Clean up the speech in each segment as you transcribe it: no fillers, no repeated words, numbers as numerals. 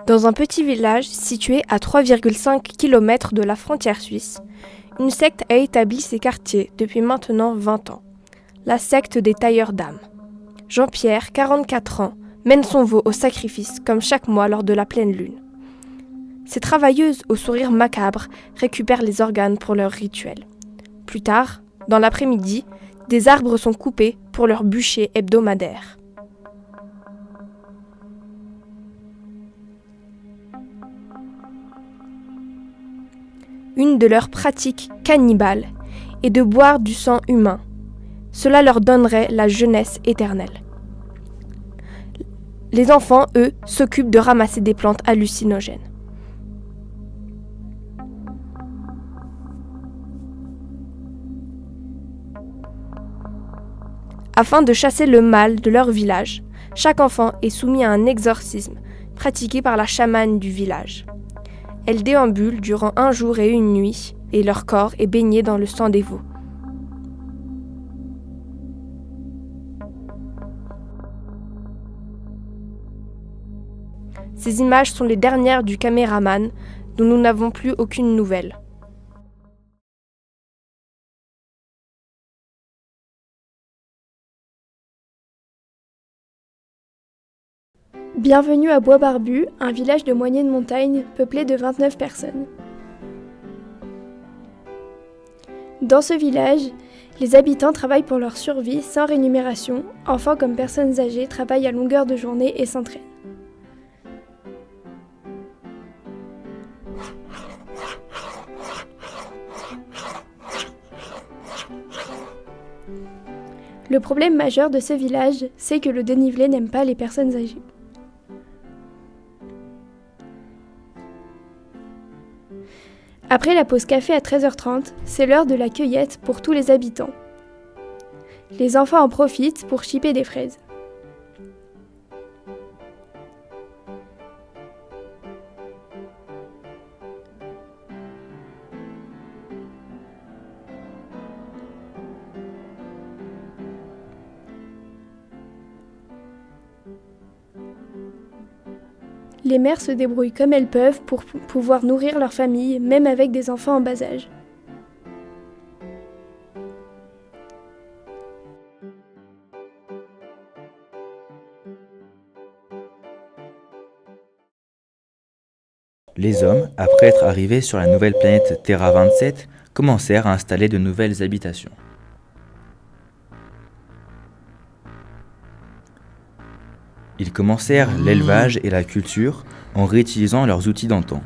Dans un petit village situé à 3,5 km de la frontière suisse, une secte a établi ses quartiers depuis maintenant 20 ans. La secte des tailleurs d'âmes. Jean-Pierre, 44 ans, mène son veau au sacrifice comme chaque mois lors de la pleine lune. Ces travailleuses au sourire macabre récupèrent les organes pour leur rituel. Plus tard, dans l'après-midi, des arbres sont coupés pour leur bûcher hebdomadaire. Une de leurs pratiques cannibales est de boire du sang humain. Cela leur donnerait la jeunesse éternelle. Les enfants, eux, s'occupent de ramasser des plantes hallucinogènes. Afin de chasser le mal de leur village, chaque enfant est soumis à un exorcisme pratiqué par la chamane du village. Elle déambule durant 1 jour et 1 nuit et leur corps est baigné dans le sang des veaux. Ces images sont les dernières du caméraman dont nous n'avons plus aucune nouvelle. Bienvenue à Bois-Barbu, un village de moyenne montagne peuplé de 29 personnes. Dans ce village, les habitants travaillent pour leur survie sans rémunération, enfants comme personnes âgées travaillent à longueur de journée et s'entraînent. Le problème majeur de ce village, c'est que le dénivelé n'aime pas les personnes âgées. Après la pause café à 13h30, c'est l'heure de la cueillette pour tous les habitants. Les enfants en profitent pour chipper des fraises. Les mères se débrouillent comme elles peuvent pour pouvoir nourrir leur famille, même avec des enfants en bas âge. Les hommes, après être arrivés sur la nouvelle planète Terra 27, commencèrent à installer de nouvelles habitations. Ils commencèrent l'élevage et la culture en réutilisant leurs outils d'antan.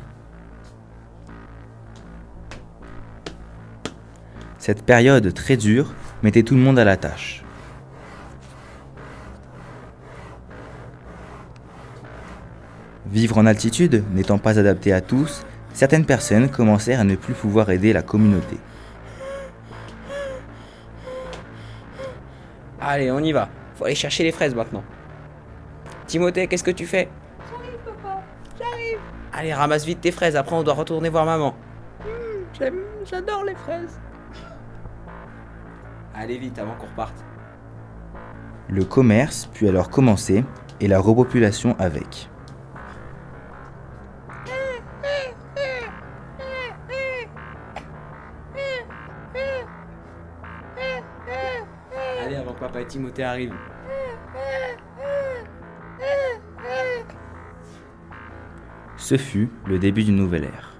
Cette période très dure mettait tout le monde à la tâche. Vivre en altitude n'étant pas adapté à tous, certaines personnes commencèrent à ne plus pouvoir aider la communauté. Allez, on y va. Faut aller chercher les fraises maintenant. Timothée, qu'est-ce que tu fais? J'arrive, papa, j'arrive. Allez, ramasse vite tes fraises, après on doit retourner voir maman. J'adore les fraises. Allez vite avant qu'on reparte. Le commerce put alors commencer et la repopulation avec. Allez avant que papa et Timothée arrivent. Ce fut le début d'une nouvelle ère.